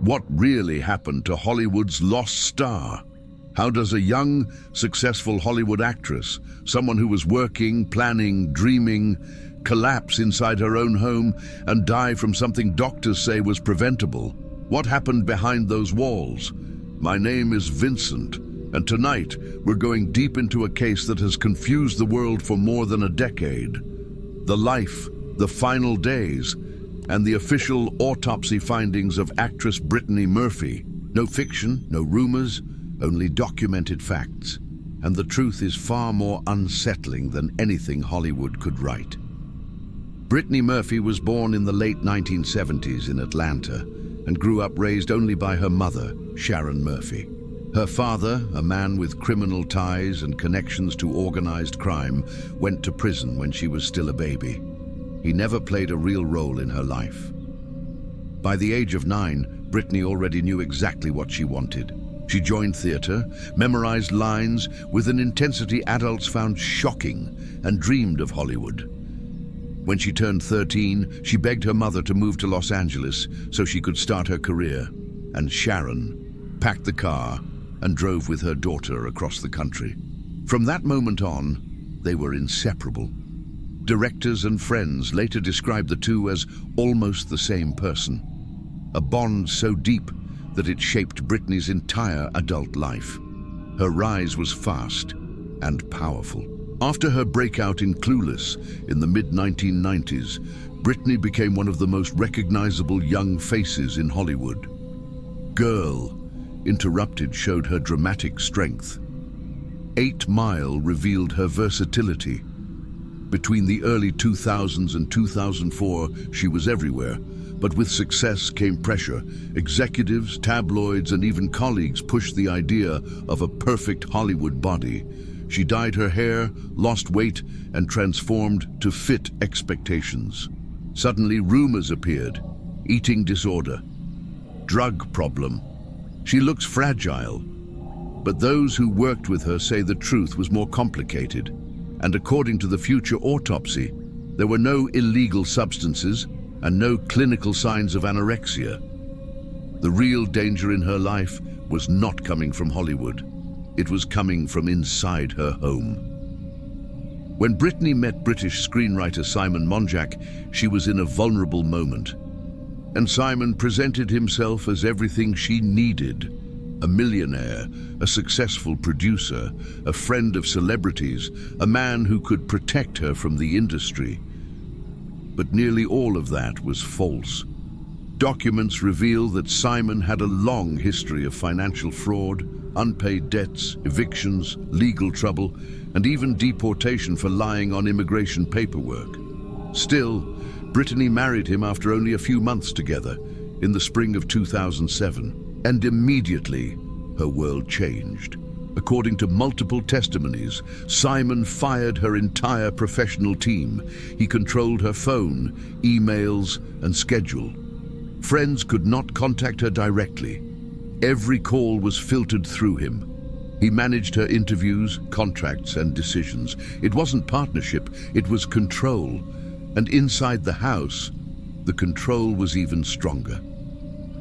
What really happened to Hollywood's lost star? How does a young, successful Hollywood actress, someone who was working, planning, dreaming, collapse inside her own home and die from something doctors say was preventable? What happened behind those walls? My name is Vincent, and tonight we're going deep into a case that has confused the world for more than a decade. The life, the final days, and the official autopsy findings of actress Brittany Murphy. No fiction, no rumors, only documented facts. And the truth is far more unsettling than anything Hollywood could write. Brittany Murphy was born in the late 1970s in Atlanta and grew up raised only by her mother, Sharon Murphy. Her father, a man with criminal ties and connections to organized crime, went to prison when she was still a baby. He never played a real role in her life. By the age of 9, Brittany already knew exactly what she wanted. She joined theater, memorized lines with an intensity adults found shocking, and dreamed of Hollywood. When she turned 13, she begged her mother to move to Los Angeles so she could start her career. And Sharon packed the car and drove with her daughter across the country. From that moment on, they were inseparable. Directors and friends later described the two as almost the same person. A bond so deep that it shaped Brittany's entire adult life. Her rise was fast and powerful. After her breakout in Clueless in the mid-1990s, Brittany became one of the most recognizable young faces in Hollywood. Girl, Interrupted showed her dramatic strength. 8 Mile revealed her versatility. Between the early 2000s and 2004, she was everywhere. But with success came pressure. Executives, tabloids, and even colleagues pushed the idea of a perfect Hollywood body. She dyed her hair, lost weight, and transformed to fit expectations. Suddenly, rumors appeared. Eating disorder. Drug problem. She looks fragile. But those who worked with her say the truth was more complicated. And according to the future autopsy, there were no illegal substances and no clinical signs of anorexia. The real danger in her life was not coming from Hollywood. It was coming from inside her home. When Brittany met British screenwriter Simon Monjack, she was in a vulnerable moment. And Simon presented himself as everything she needed. A millionaire, a successful producer, a friend of celebrities, a man who could protect her from the industry. But nearly all of that was false. Documents reveal that Simon had a long history of financial fraud, unpaid debts, evictions, legal trouble, and even deportation for lying on immigration paperwork. Still, Brittany married him after only a few months together, in the spring of 2007. And immediately, her world changed. According to multiple testimonies, Simon fired her entire professional team. He controlled her phone, emails, and schedule. Friends could not contact her directly. Every call was filtered through him. He managed her interviews, contracts, and decisions. It wasn't partnership, it was control. And inside the house, the control was even stronger.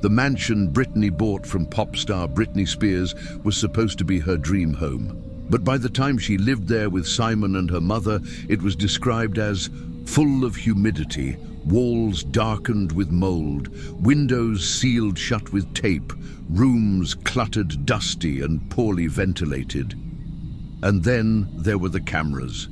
The mansion Brittany bought from pop star Britney Spears was supposed to be her dream home. But by the time she lived there with Simon and her mother, it was described as full of humidity, walls darkened with mold, windows sealed shut with tape, rooms cluttered, dusty, and poorly ventilated. And then there were the cameras.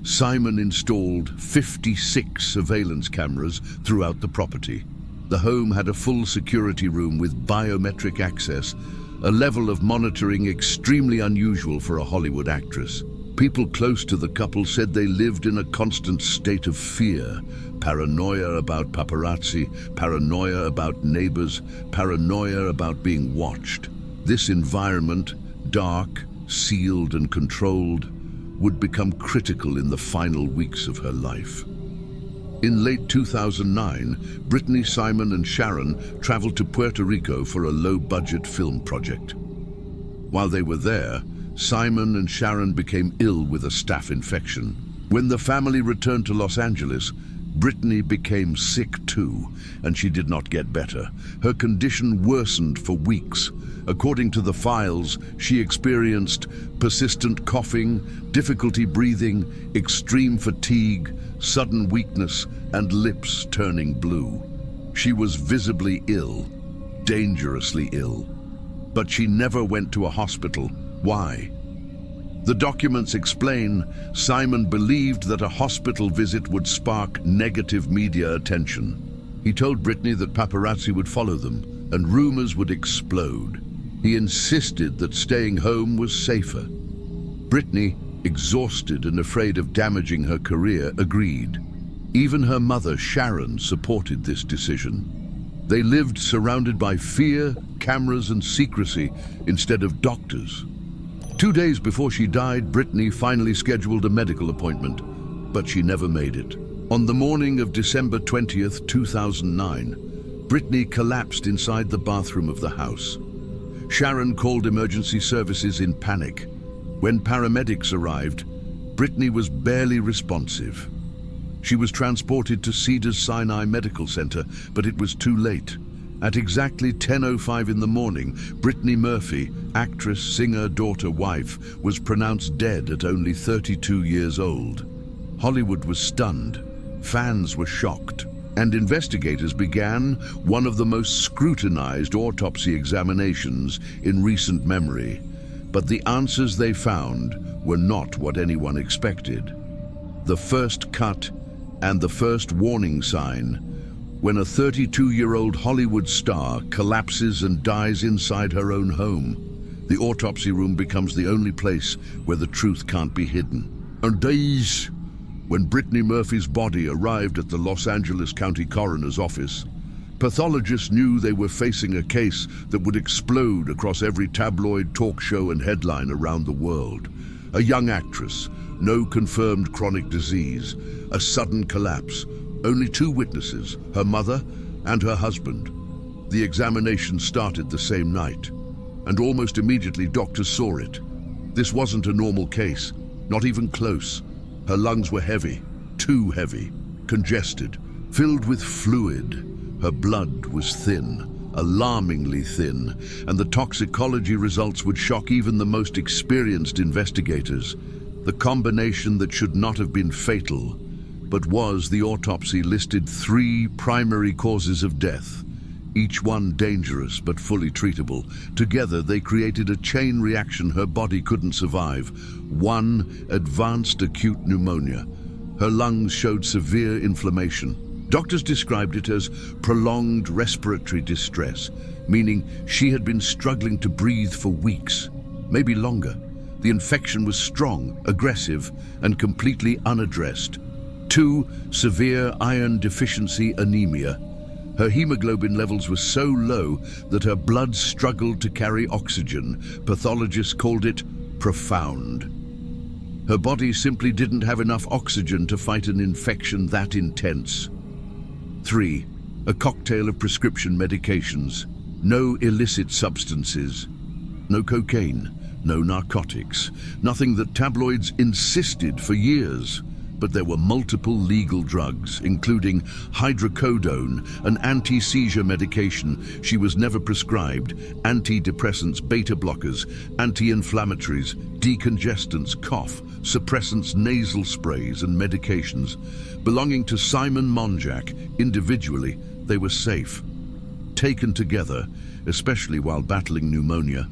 Simon installed 56 surveillance cameras throughout the property. The home had a full security room with biometric access, a level of monitoring extremely unusual for a Hollywood actress. People close to the couple said they lived in a constant state of fear, paranoia about paparazzi, paranoia about neighbors, paranoia about being watched. This environment, dark, sealed, and controlled, would become critical in the final weeks of her life. In late 2009, Brittany, Simon, and Sharon traveled to Puerto Rico for a low-budget film project. While they were there, Simon and Sharon became ill with a staph infection. When the family returned to Los Angeles, Brittany became sick too, and she did not get better. Her condition worsened for weeks. According to the files, she experienced persistent coughing, difficulty breathing, extreme fatigue, sudden weakness, and lips turning blue. She was visibly ill, dangerously ill. But she never went to a hospital. Why? The documents explain Simon believed that a hospital visit would spark negative media attention. He told Brittany that paparazzi would follow them and rumors would explode. He insisted that staying home was safer. Brittany, exhausted and afraid of damaging her career, agreed. Even her mother, Sharon, supported this decision. They lived surrounded by fear, cameras, and secrecy instead of doctors. 2 days before she died, Brittany finally scheduled a medical appointment, but she never made it. On the morning of December 20th, 2009, Brittany collapsed inside the bathroom of the house. Sharon called emergency services in panic. When paramedics arrived, Brittany was barely responsive. She was transported to Cedars-Sinai Medical Center, but it was too late. At exactly 10:05 in the morning, Brittany Murphy, actress, singer, daughter, wife, was pronounced dead at only 32 years old. Hollywood was stunned, fans were shocked, and investigators began one of the most scrutinized autopsy examinations in recent memory. But the answers they found were not what anyone expected. The first cut and the first warning sign: when a 32-year-old Hollywood star collapses and dies inside her own home, the autopsy room becomes the only place where the truth can't be hidden. On days when Brittany Murphy's body arrived at the Los Angeles County Coroner's office, pathologists knew they were facing a case that would explode across every tabloid, talk show, and headline around the world. A young actress, no confirmed chronic disease, a sudden collapse, only 2 witnesses, her mother and her husband. The examination started the same night, and almost immediately doctors saw it. This wasn't a normal case, not even close. Her lungs were heavy, too heavy, congested, filled with fluid. Her blood was thin, alarmingly thin, and the toxicology results would shock even the most experienced investigators. The combination that should not have been fatal, but was. The autopsy listed 3 primary causes of death, each one dangerous but fully treatable. Together they created a chain reaction her body couldn't survive. 1, advanced acute pneumonia. Her lungs showed severe inflammation. Doctors described it as prolonged respiratory distress, meaning she had been struggling to breathe for weeks, maybe longer. The infection was strong, aggressive, and completely unaddressed. 2, severe iron deficiency anemia. Her hemoglobin levels were so low that her blood struggled to carry oxygen. Pathologists called it profound. Her body simply didn't have enough oxygen to fight an infection that intense. 3, a cocktail of prescription medications. No illicit substances, no cocaine, no narcotics, nothing that tabloids insisted for years. But there were multiple legal drugs, including hydrocodone, an anti-seizure medication she was never prescribed, antidepressants, beta blockers, anti-inflammatories, decongestants, cough, suppressants, nasal sprays, and medications. Belonging to Simon Monjack, individually, they were safe. Taken together, especially while battling pneumonia,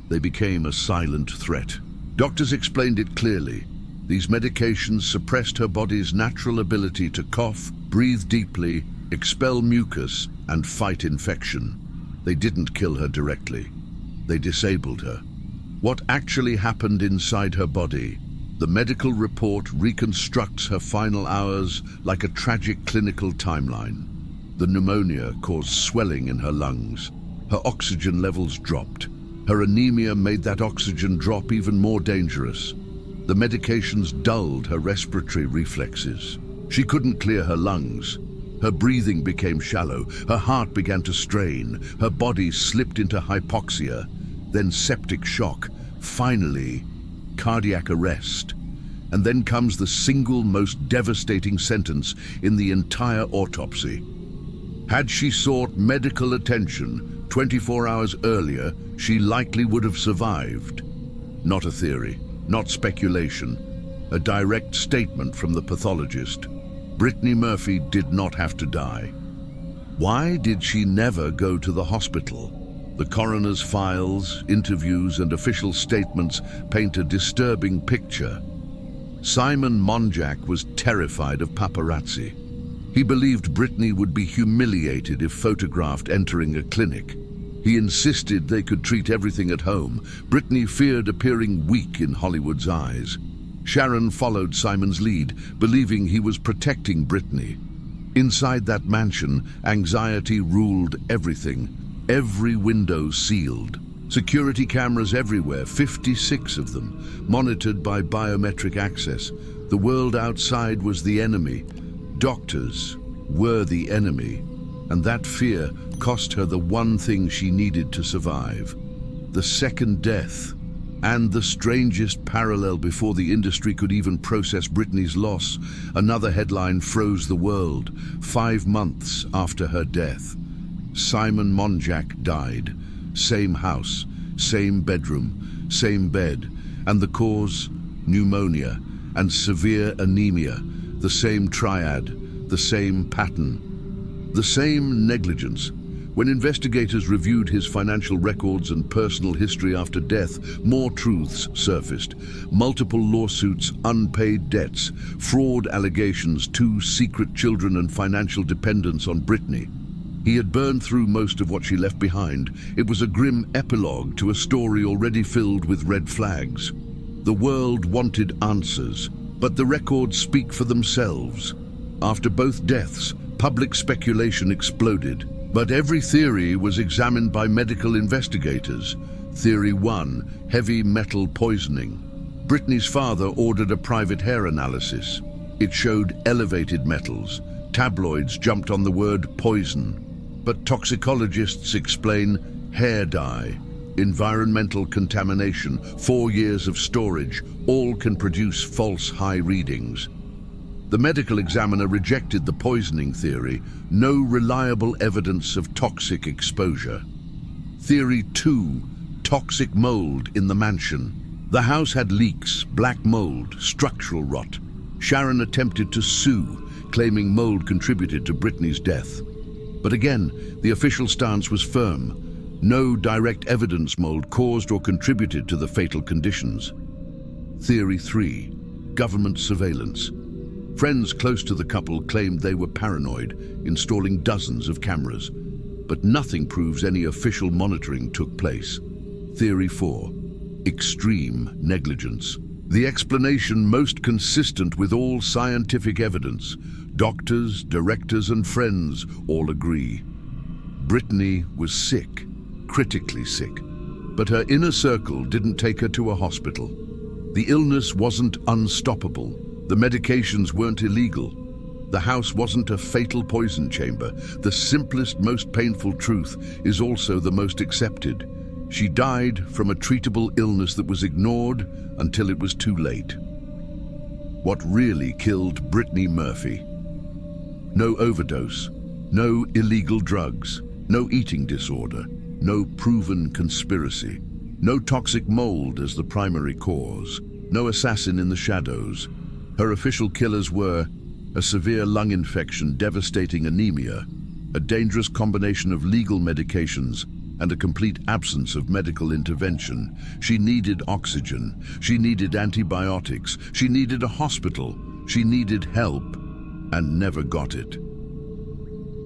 they became a silent threat. Doctors explained it clearly. These medications suppressed her body's natural ability to cough, breathe deeply, expel mucus, and fight infection. They didn't kill her directly. They disabled her. What actually happened inside her body? The medical report reconstructs her final hours like a tragic clinical timeline. The pneumonia caused swelling in her lungs. Her oxygen levels dropped. Her anemia made that oxygen drop even more dangerous. The medications dulled her respiratory reflexes. She couldn't clear her lungs. Her breathing became shallow. Her heart began to strain. Her body slipped into hypoxia, then septic shock. Finally, cardiac arrest. And then comes the single most devastating sentence in the entire autopsy. Had she sought medical attention 24 hours earlier, she likely would have survived. Not a theory, not speculation, a direct statement from the pathologist. Brittany Murphy did not have to die. Why did she never go to the hospital? The coroner's files, interviews, and official statements paint a disturbing picture. Simon Monjack was terrified of paparazzi. He believed Brittany would be humiliated if photographed entering a clinic. He insisted they could treat everything at home. Brittany feared appearing weak in Hollywood's eyes. Sharon followed Simon's lead, believing he was protecting Brittany. Inside that mansion, anxiety ruled everything. Every window sealed. Security cameras everywhere, 56 of them, monitored by biometric access. The world outside was the enemy. Doctors were the enemy. And that fear cost her the one thing she needed to survive. The second death. And the strangest parallel before the industry could even process Brittany's loss. Another headline froze the world. 5 months after her death. Simon Monjack died. Same house, same bedroom, same bed. And the cause? Pneumonia and severe anemia. The same triad, the same pattern. The same negligence. When investigators reviewed his financial records and personal history after death, more truths surfaced. Multiple lawsuits, unpaid debts, fraud allegations, 2 secret children and financial dependence on Brittany. He had burned through most of what she left behind. It was a grim epilogue to a story already filled with red flags. The world wanted answers, but the records speak for themselves. After both deaths, public speculation exploded. But every theory was examined by medical investigators. Theory 1, heavy metal poisoning. Brittany's father ordered a private hair analysis. It showed elevated metals. Tabloids jumped on the word poison. But toxicologists explain hair dye, environmental contamination, 4 years of storage, all can produce false high readings. The medical examiner rejected the poisoning theory, no reliable evidence of toxic exposure. Theory 2, toxic mold in the mansion. The house had leaks, black mold, structural rot. Sharon attempted to sue, claiming mold contributed to Brittany's death. But again, the official stance was firm. No direct evidence mold caused or contributed to the fatal conditions. Theory 3, government surveillance. Friends close to the couple claimed they were paranoid, installing dozens of cameras. But nothing proves any official monitoring took place. Theory 4, extreme negligence. The explanation most consistent with all scientific evidence. Doctors, directors, and friends all agree. Brittany was sick, critically sick. But her inner circle didn't take her to a hospital. The illness wasn't unstoppable. The medications weren't illegal. The house wasn't a fatal poison chamber. The simplest, most painful truth is also the most accepted. She died from a treatable illness that was ignored until it was too late. What really killed Brittany Murphy? No overdose, no illegal drugs, no eating disorder, no proven conspiracy, no toxic mold as the primary cause, no assassin in the shadows. Her official killers were a severe lung infection, devastating anemia, a dangerous combination of legal medications, and a complete absence of medical intervention. She needed oxygen, she needed antibiotics, she needed a hospital, she needed help, and never got it.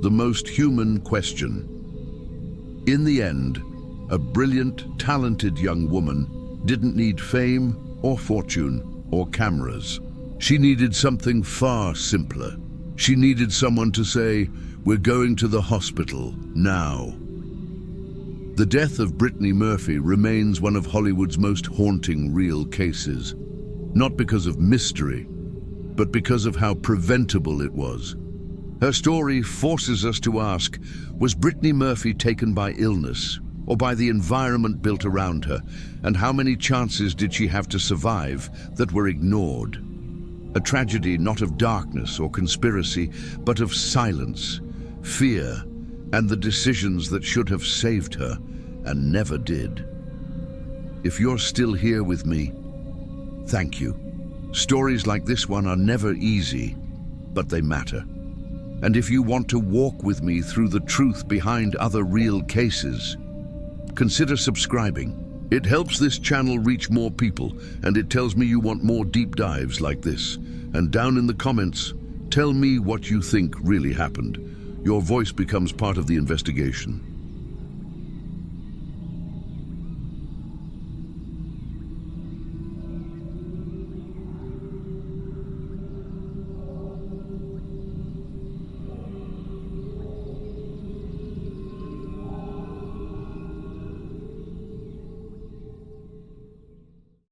The most human question. In the end, a brilliant, talented young woman didn't need fame or fortune or cameras. She needed something far simpler. She needed someone to say, "We're going to the hospital now." The death of Brittany Murphy remains one of Hollywood's most haunting real cases. Not because of mystery, but because of how preventable it was. Her story forces us to ask, was Brittany Murphy taken by illness or by the environment built around her? And how many chances did she have to survive that were ignored? A tragedy not of darkness or conspiracy, but of silence, fear, and the decisions that should have saved her and never did. If you're still here with me, thank you. Stories like this one are never easy, but they matter. And if you want to walk with me through the truth behind other real cases, consider subscribing. It helps this channel reach more people, and it tells me you want more deep dives like this. And down in the comments, tell me what you think really happened. Your voice becomes part of the investigation.